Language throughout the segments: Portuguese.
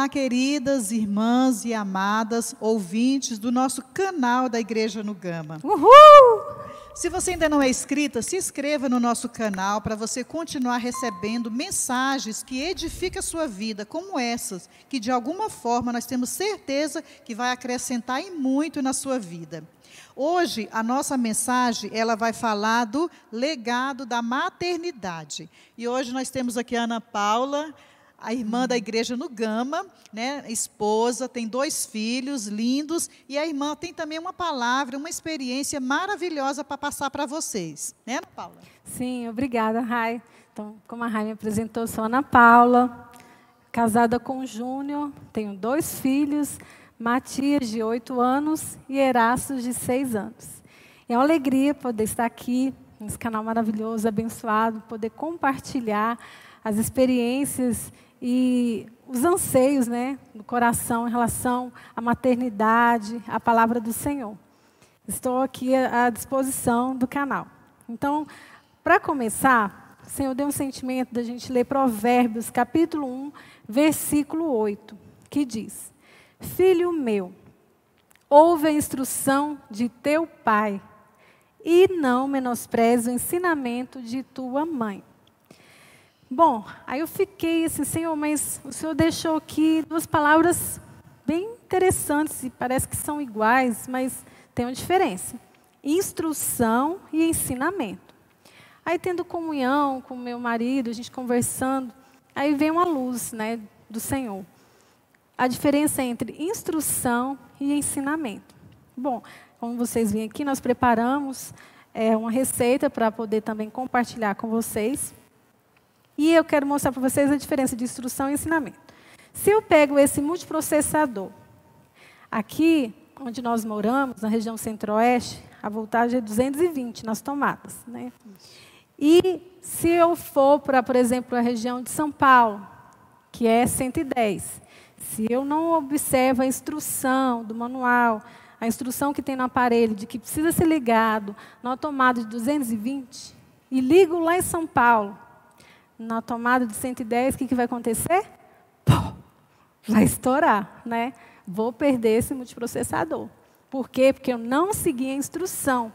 Olá, queridas irmãs e amadas ouvintes do nosso canal da Igreja no Gama. Uhul! Se você ainda não é inscrita, se inscreva no nosso canal para você continuar recebendo mensagens que edificam a sua vida, como essas, que de alguma forma nós temos certeza que vai acrescentar e muito na sua vida. Hoje, a nossa mensagem, ela vai falar do legado da maternidade. E hoje nós temos aqui a Ana Paula, a irmã da Igreja no Gama, né, esposa, tem 2 filhos lindos, e a irmã tem também uma palavra, uma experiência maravilhosa para passar para vocês. Né, Ana Paula? Sim, obrigada, Rai. Então, como a Rai me apresentou, sou Ana Paula, casada com o Júnior, tenho 2 filhos, Matias, de 8 anos, e Erastos, de 6 anos. É uma alegria poder estar aqui, nesse canal maravilhoso, abençoado, poder compartilhar as experiências e os anseios, né, do coração em relação à maternidade, à palavra do Senhor. Estou aqui à disposição do canal. Então, para começar, o Senhor deu um sentimento da gente ler Provérbios, capítulo 1, versículo 8, que diz: Filho meu, ouve a instrução de teu pai e não menospreze o ensinamento de tua mãe. Bom, aí eu fiquei assim, Senhor, mas o Senhor deixou aqui 2 palavras bem interessantes e parece que são iguais, mas tem uma diferença. Instrução e ensinamento. Aí tendo comunhão com meu marido, a gente conversando, aí vem uma luz, né, do Senhor. A diferença entre instrução e ensinamento. Bom, como vocês veem aqui, nós preparamos uma receita para poder também compartilhar com vocês. E eu quero mostrar para vocês a diferença de instrução e ensinamento. Se eu pego esse multiprocessador, aqui onde nós moramos, na região centro-oeste, a voltagem é 220 nas tomadas, né? E se eu for para, por exemplo, a região de São Paulo, que é 110, se eu não observo a instrução do manual, a instrução que tem no aparelho de que precisa ser ligado na tomada de 220, e ligo lá em São Paulo, na tomada de 110, o que vai acontecer? Pô, vai estourar, né? Vou perder esse multiprocessador. Por quê? Porque eu não segui a instrução.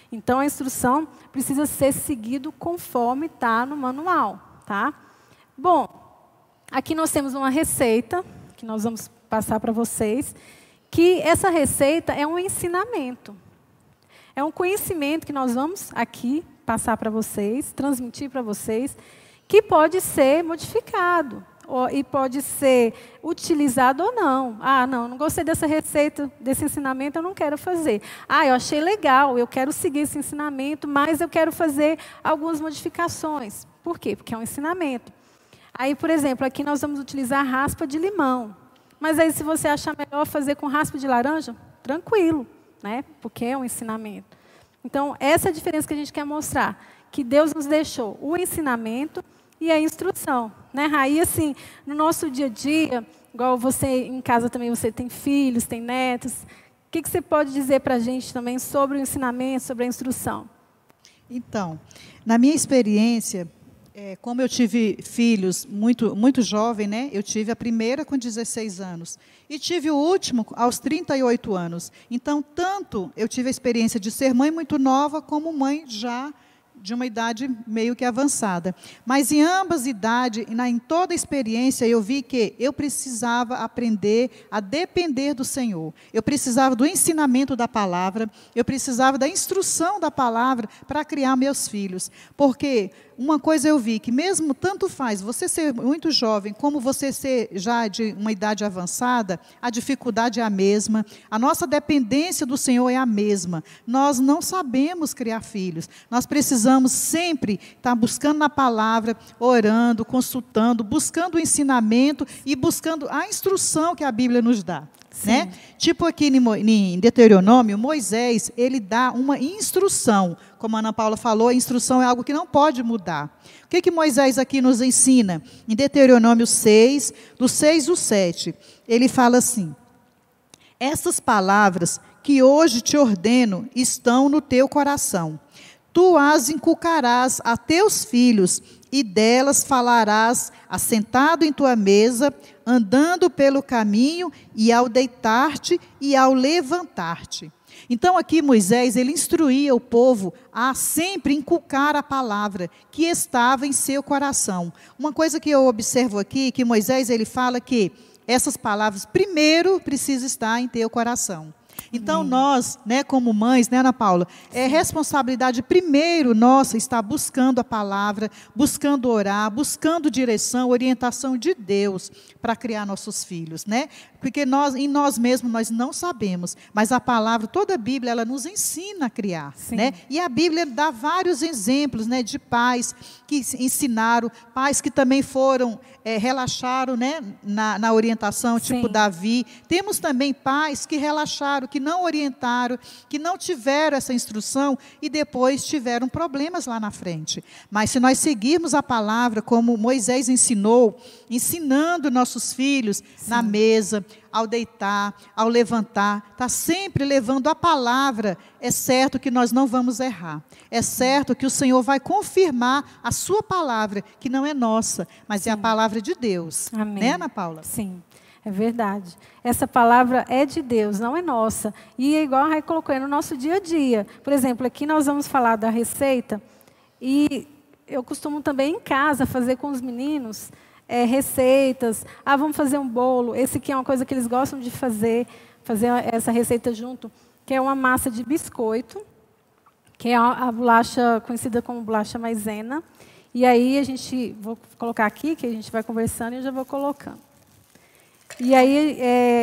Então, a instrução precisa ser seguida conforme está no manual, tá? Bom, aqui nós temos uma receita, que nós vamos passar para vocês, que essa receita é um ensinamento. É um conhecimento que nós vamos aqui passar para vocês, transmitir para vocês, que pode ser modificado e pode ser utilizado ou não. Ah, não gostei dessa receita, desse ensinamento, eu não quero fazer. Ah, eu achei legal, eu quero seguir esse ensinamento, mas eu quero fazer algumas modificações. Por quê? Porque é um ensinamento. Aí, por exemplo, aqui nós vamos utilizar raspa de limão. Mas aí, se você achar melhor fazer com raspa de laranja, tranquilo, né? Porque é um ensinamento. Então, essa é a diferença que a gente quer mostrar. Que Deus nos deixou o ensinamento e a instrução, né? Aí, assim, no nosso dia a dia, igual você em casa também, você tem filhos, tem netos, o que você pode dizer para a gente também sobre o ensinamento, sobre a instrução? Então, na minha experiência, como eu tive filhos muito jovem, né? Eu tive a primeira com 16 anos e tive o último aos 38 anos. Então, tanto eu tive a experiência de ser mãe muito nova, como mãe já de uma idade meio que avançada. Mas em ambas idades, em toda a experiência, eu vi que eu precisava aprender a depender do Senhor. Eu precisava do ensinamento da palavra, eu precisava da instrução da palavra para criar meus filhos. Porque uma coisa eu vi, que mesmo tanto faz você ser muito jovem, como você ser já de uma idade avançada, a dificuldade é a mesma, a nossa dependência do Senhor é a mesma. Nós não sabemos criar filhos, nós precisamos sempre estar buscando na palavra, orando, consultando, buscando o ensinamento e buscando a instrução que a Bíblia nos dá. Né? Tipo aqui em Deuteronômio, Moisés, ele dá uma instrução. Como a Ana Paula falou, a instrução é algo que não pode mudar. O que Moisés aqui nos ensina? Em Deuteronômio 6, do 6 ao 7, ele fala assim: essas palavras que hoje te ordeno estão no teu coração. Tu as inculcarás a teus filhos e delas falarás assentado em tua mesa, andando pelo caminho, e ao deitar-te e ao levantar-te. Então aqui Moisés, ele instruía o povo a sempre inculcar a palavra que estava em seu coração. Uma coisa que eu observo aqui, que Moisés, ele fala que essas palavras primeiro precisam estar em teu coração. Então nós, né, como mães, né, Ana Paula, é responsabilidade primeiro nossa estar buscando a palavra, buscando orar, buscando direção, orientação de Deus para criar nossos filhos, né? Porque em nós mesmos nós não sabemos, mas a palavra, toda a Bíblia, ela nos ensina a criar, né? E a Bíblia dá vários exemplos, né, de pais que ensinaram, pais que também foram, relaxaram, né, na orientação, tipo Davi. Temos também pais que relaxaram, que não orientaram, que não tiveram essa instrução e depois tiveram problemas lá na frente. Mas se nós seguirmos a palavra como Moisés ensinou, ensinando nossos filhos na mesa, ao deitar, ao levantar, está sempre levando a palavra, é certo que nós não vamos errar. É certo que o Senhor vai confirmar a sua palavra, que não é nossa, mas é a palavra de Deus. Amém. Né, Ana Paula? Sim, é verdade. Essa palavra é de Deus, não é nossa. E é igual a Rai colocou, é no nosso dia a dia. Por exemplo, aqui nós vamos falar da receita, e eu costumo também em casa fazer com os meninos receitas. Vamos fazer um bolo. Esse aqui é uma coisa que eles gostam de fazer essa receita junto, que é uma massa de biscoito, que é a bolacha conhecida como bolacha maisena. E aí vou colocar aqui, que a gente vai conversando e eu já vou colocando. E aí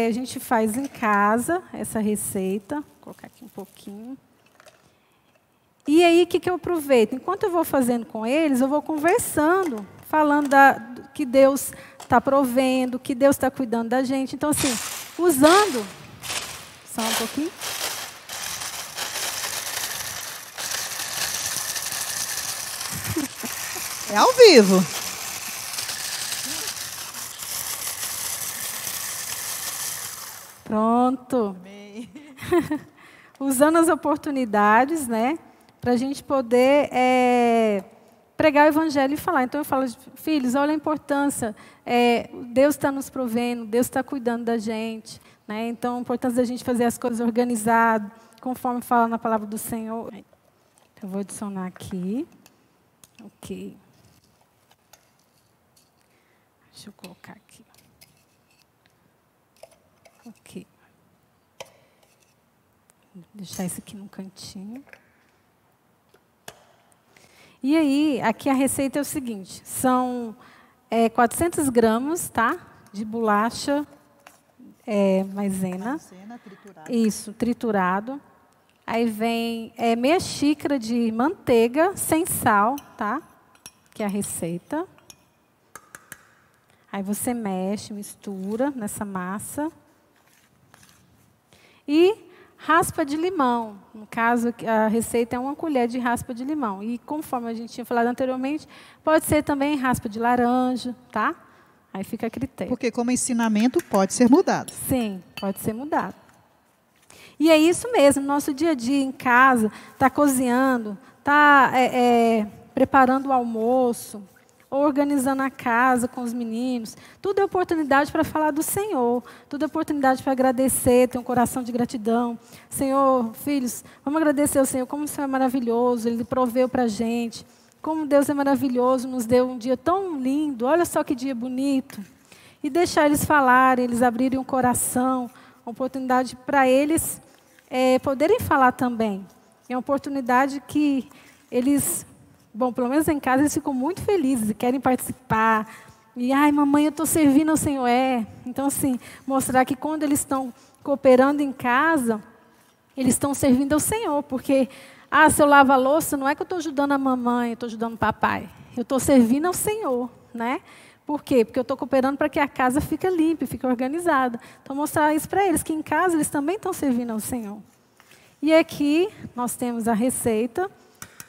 a gente faz em casa essa receita. Vou colocar aqui um pouquinho. E aí o que eu aproveito? Enquanto eu vou fazendo com eles, eu vou conversando, falando que Deus está provendo, que Deus está cuidando da gente. Então, assim, usando... Só um pouquinho. É ao vivo. Pronto. Usando as oportunidades, né, para a gente poder pregar o evangelho e falar. Então eu falo, filhos, olha a importância. Deus está nos provendo, Deus está cuidando da gente, né? Então a importância da gente fazer as coisas organizado, conforme fala na palavra do Senhor. Eu vou adicionar aqui. Ok. Deixa eu colocar aqui. Ok. Vou deixar isso aqui no cantinho. E aí, aqui a receita é o seguinte, são 400 gramas, tá? De bolacha maisena. Maisena triturada. Isso, triturado. Aí vem meia xícara de manteiga sem sal, tá? Que é a receita. Aí você mexe, mistura nessa massa. E raspa de limão. No caso, a receita é 1 colher de raspa de limão. E conforme a gente tinha falado anteriormente, pode ser também raspa de laranja, tá? Aí fica a critério. Porque como ensinamento pode ser mudado. Sim, pode ser mudado. E é isso mesmo, no nosso dia a dia em casa, está cozinhando, está preparando o almoço, organizando a casa com os meninos. Tudo é oportunidade para falar do Senhor. Tudo é oportunidade para agradecer, ter um coração de gratidão. Senhor, filhos, vamos agradecer ao Senhor, como o Senhor é maravilhoso, Ele proveu para a gente. Como Deus é maravilhoso, nos deu um dia tão lindo. Olha só que dia bonito. E deixar eles falarem, eles abrirem o coração. Uma oportunidade para eles poderem falar também. É uma oportunidade que eles... Bom, pelo menos em casa eles ficam muito felizes e querem participar. E, ai, mamãe, eu estou servindo ao Senhor. Então, assim, mostrar que quando eles estão cooperando em casa, eles estão servindo ao Senhor. Porque, se eu lavo a louça, não é que eu estou ajudando a mamãe, eu estou ajudando o papai. Eu estou servindo ao Senhor, né? Por quê? Porque eu estou cooperando para que a casa fique limpa, fique organizada. Então, mostrar isso para eles, que em casa eles também estão servindo ao Senhor. E aqui nós temos a receita.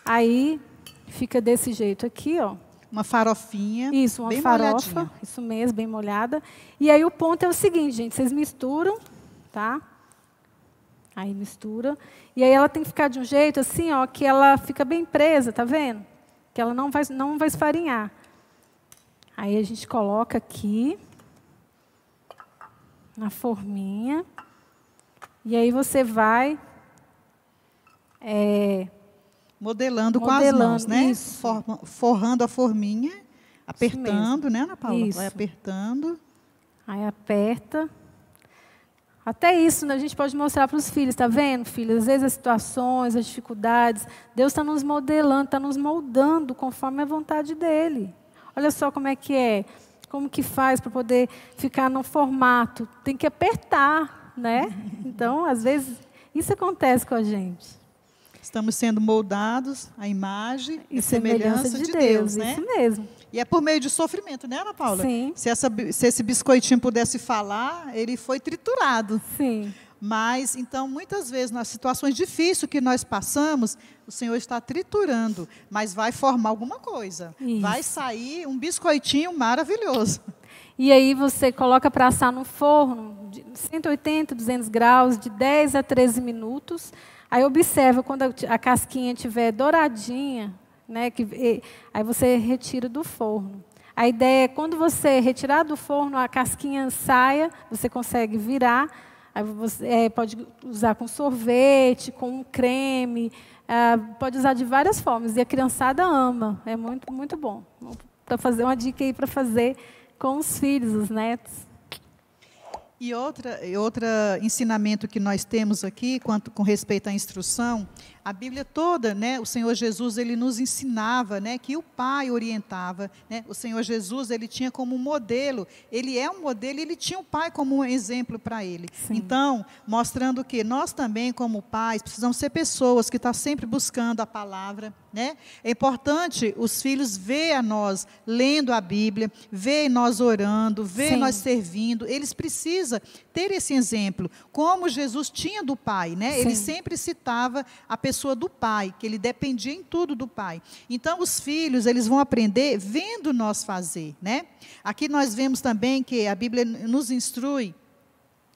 Aí... Fica desse jeito aqui, ó. Uma farofinha. Isso, uma bem farofa. molhadinha. Isso mesmo, bem molhada. E aí o ponto é o seguinte, gente. Vocês misturam, tá? Aí mistura. E aí ela tem que ficar de um jeito assim, ó, que ela fica bem presa, tá vendo? que ela não vai esfarinhar. Aí a gente coloca aqui na forminha. E aí você vai modelando com as mãos, né? Isso. Forrando a forminha, apertando, né, Ana Paula? Isso. Vai apertando. Aí aperta. Até isso, né, a gente pode mostrar para os filhos, tá vendo, filhos? Às vezes as situações, as dificuldades, Deus está nos modelando, está nos moldando conforme a vontade dEle. Olha só como é, como que faz para poder ficar no formato. Tem que apertar, né? Então, às vezes, isso acontece com a gente. Estamos sendo moldados à imagem e semelhança de Deus, né? Isso mesmo. E é por meio de sofrimento, né, Ana Paula? Sim. Se esse biscoitinho pudesse falar, ele foi triturado. Sim. Mas, então, muitas vezes, nas situações difíceis que nós passamos, o Senhor está triturando, mas vai formar alguma coisa. Isso. Vai sair um biscoitinho maravilhoso. E aí você coloca para assar no forno, de 180, 200 graus, de 10 a 13 minutos. Aí observa, quando a casquinha estiver douradinha, né, aí você retira do forno. A ideia é, quando você retirar do forno, a casquinha saia, você consegue virar. Aí você pode usar com sorvete, com um creme, pode usar de várias formas. E a criançada ama, é muito, muito bom. Para fazer uma dica aí para fazer com os filhos, os netos. E outro ensinamento que nós temos aqui, com respeito à instrução, a Bíblia toda, né, o Senhor Jesus, ele nos ensinava, né, que o Pai orientava, né, o Senhor Jesus, ele tinha como modelo, ele é um modelo, ele tinha o Pai como um exemplo para ele. Sim. Então, mostrando que nós também, como pais, precisamos ser pessoas que estão sempre buscando a palavra, né? É importante os filhos verem a nós lendo a Bíblia, verem nós orando, verem nós servindo, eles precisam ter esse exemplo, como Jesus tinha do Pai, né? Ele sempre citava a pessoa do Pai, que ele dependia em tudo do Pai. Então, os filhos, eles vão aprender vendo nós fazer, né? Aqui nós vemos também que a Bíblia nos instrui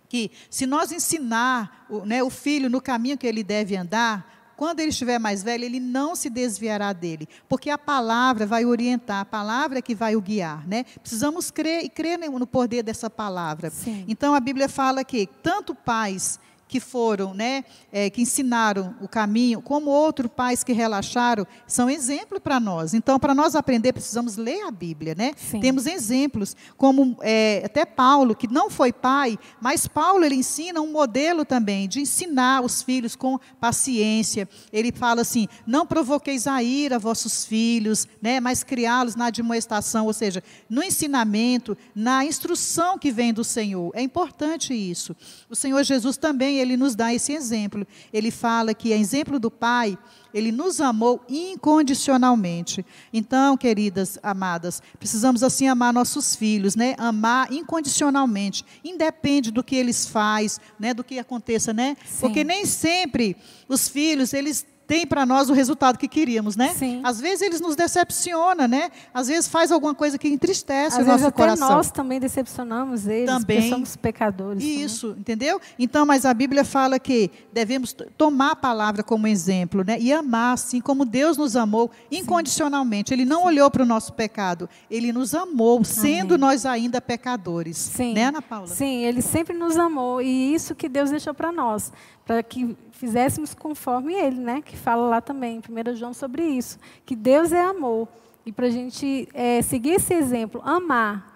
que se nós ensinar o filho no caminho que ele deve andar, quando ele estiver mais velho, ele não se desviará dele, porque a palavra vai orientar, a palavra é que vai o guiar, né? Precisamos crer no poder dessa palavra. Sim. Então, a Bíblia fala que tanto pais que foram, né, que ensinaram o caminho, como outros pais que relaxaram, são exemplo para nós. Então, para nós aprender, precisamos ler a Bíblia, né? Sim. Temos exemplos, como até Paulo, que não foi pai, mas Paulo, ele ensina um modelo também, de ensinar os filhos com paciência. Ele fala assim, não provoqueis a ira vossos filhos, né, mas criá-los na admoestação, ou seja, no ensinamento, na instrução que vem do Senhor. É importante isso. O Senhor Jesus também, ele nos dá esse exemplo. Ele fala que, a exemplo do Pai, ele nos amou incondicionalmente. Então, queridas, amadas, precisamos assim amar nossos filhos, né? Amar incondicionalmente. Independe do que eles fazem, né? Do que aconteça, né? Sim. Porque nem sempre os filhos, eles tem para nós o resultado que queríamos, né? Sim. Às vezes eles nos decepcionam, né? Às vezes faz alguma coisa que entristece Às o nosso vezes coração. nós também decepcionamos eles, também, porque somos pecadores. Isso, também. Entendeu? Então, mas a Bíblia fala que devemos tomar a palavra como exemplo, né? E amar assim como Deus nos amou incondicionalmente. Ele não olhou para o nosso pecado, Ele nos amou, sendo nós ainda pecadores. Sim. Né, Ana Paula? Sim, Ele sempre nos amou, e isso que Deus deixou para nós, para que fizéssemos conforme Ele, né? Que fala lá também, em 1 João, sobre isso, que Deus é amor, e para a gente seguir esse exemplo, amar,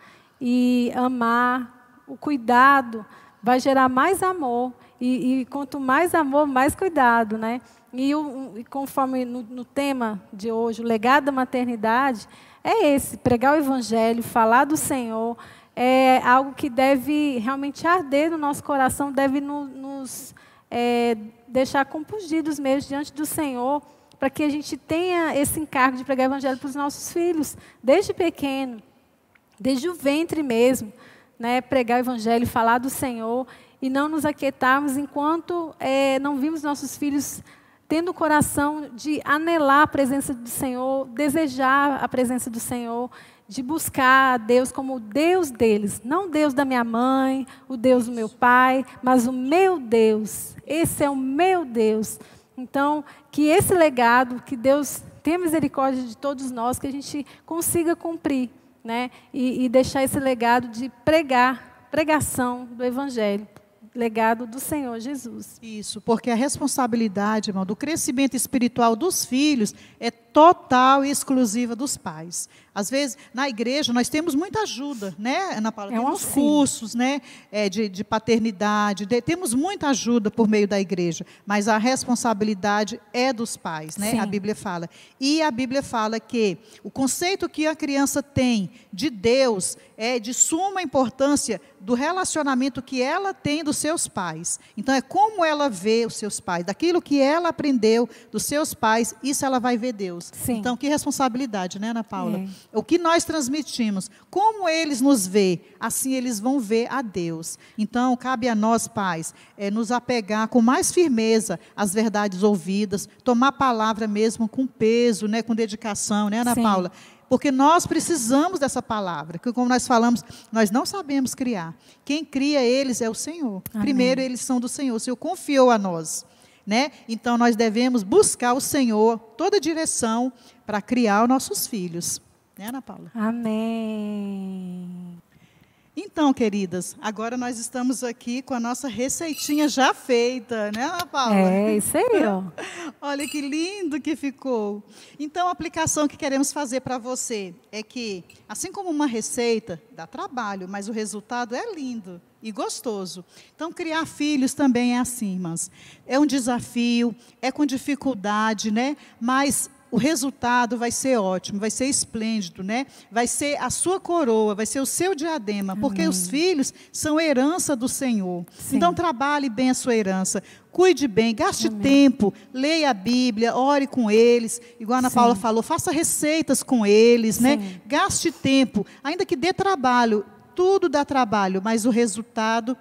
o cuidado, vai gerar mais amor, e quanto mais amor, mais cuidado, né? E conforme no tema de hoje, o legado da maternidade, é esse, pregar o Evangelho, falar do Senhor, é algo que deve realmente arder no nosso coração, deve nos deixar compungidos mesmo diante do Senhor, para que a gente tenha esse encargo de pregar o Evangelho para os nossos filhos, desde pequeno, desde o ventre mesmo, né? Pregar o Evangelho, falar do Senhor, e não nos aquietarmos enquanto não vimos nossos filhos tendo o coração de anelar a presença do Senhor, desejar a presença do Senhor, de buscar a Deus como o Deus deles, não o Deus da minha mãe, o Deus do meu pai, mas o meu Deus. Esse é o meu Deus. Então, que esse legado que Deus tenha misericórdia de todos nós, que a gente consiga cumprir, né? E deixar esse legado de pregação do Evangelho, legado do Senhor Jesus. Isso, porque a responsabilidade, irmão, do crescimento espiritual dos filhos é total e exclusiva dos pais. Às vezes, na igreja, nós temos muita ajuda, né, Ana Paula? Temos cursos, né, de paternidade, temos muita ajuda por meio da igreja, mas a responsabilidade é dos pais, né? Sim. A Bíblia fala. E a Bíblia fala que o conceito que a criança tem de Deus é de suma importância do relacionamento que ela tem dos seus pais. Então, é como ela vê os seus pais, daquilo que ela aprendeu dos seus pais, isso ela vai ver Deus. Sim. Então, que responsabilidade, né, Ana Paula? O que nós transmitimos, como eles nos veem, assim eles vão ver a Deus. Então, cabe a nós, pais, nos apegar com mais firmeza às verdades ouvidas, tomar a palavra mesmo com peso, né, com dedicação, né, Ana Sim. Paula? Porque nós precisamos dessa palavra, que como nós falamos, nós não sabemos criar. Quem cria eles é o Senhor. Amém. Primeiro, eles são do Senhor. O Senhor confiou a nós, né? Então, nós devemos buscar o Senhor, toda a direção, para criar os nossos filhos. Né, Ana Paula? Amém. Então, queridas, agora nós estamos aqui com a nossa receitinha já feita, né, Ana Paula? É, isso aí, ó. Olha que lindo que ficou. Então, a aplicação que queremos fazer para você é que, assim como uma receita dá trabalho, mas o resultado é lindo e gostoso. Então, criar filhos também é assim, irmãs. É um desafio, é com dificuldade, né? Mas o resultado vai ser ótimo, vai ser esplêndido, né? Vai ser a sua coroa, vai ser o seu diadema, porque os filhos são herança do Senhor. Sim. Então, trabalhe bem a sua herança, cuide bem, gaste tempo, leia a Bíblia, ore com eles, igual a Ana Paula falou, faça receitas com eles, né? Gaste tempo, ainda que dê trabalho, tudo dá trabalho, mas o resultado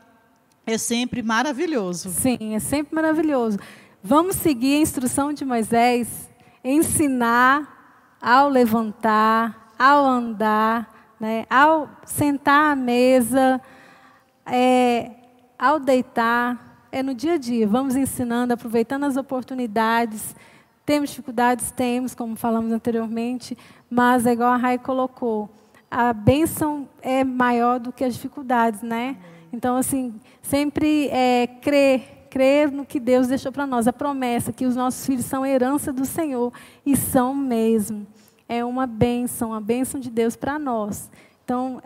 é sempre maravilhoso. Sim, é sempre maravilhoso. Vamos seguir a instrução de Moisés, ensinar ao levantar, ao andar, né, ao sentar à mesa, ao deitar, no dia a dia. Vamos ensinando, aproveitando as oportunidades. Temos dificuldades? Temos, como falamos anteriormente, mas é igual a Rai colocou, a bênção é maior do que as dificuldades, né? Então, assim, sempre crer no que Deus deixou para nós, a promessa que os nossos filhos são herança do Senhor, e são mesmo. É uma bênção, a bênção de Deus para nós. Então,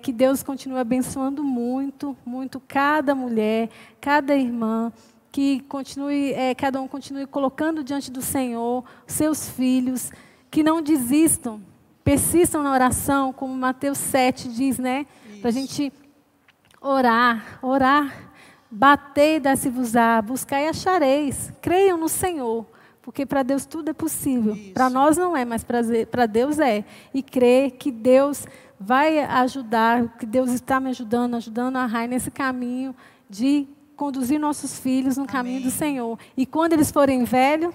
que Deus continue abençoando muito, muito cada mulher, cada irmã, que continue, cada um continue colocando diante do Senhor seus filhos, que não desistam, persistam na oração, como Mateus 7 diz, né? Para a gente orar, batei e dá-se-vos-á, buscai e achareis. Creiam no Senhor, porque para Deus tudo é possível. Para nós não é, mas para Deus é. E crer que Deus vai ajudar, que Deus está me ajudando a Rai nesse caminho de conduzir nossos filhos no caminho do Senhor. E quando eles forem velhos,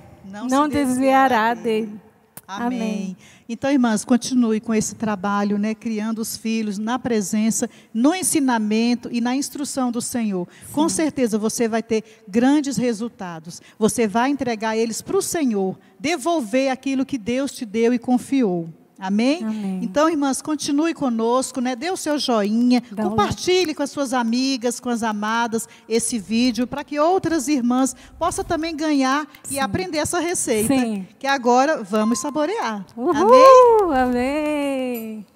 não desviará dele. Amém. Então, irmãs, continue com esse trabalho, né, criando os filhos na presença, no ensinamento e na instrução do Senhor. Sim. Com certeza você vai ter grandes resultados. Você vai entregar eles para o Senhor, devolver aquilo que Deus te deu e confiou. Amém? Amém? Então, irmãs, continue conosco, né? Dê o seu joinha, compartilhe com as suas amigas, com as amadas, esse vídeo, para que outras irmãs possam também ganhar e aprender essa receita. Sim. Que agora vamos saborear. Uhul, amém? Amém!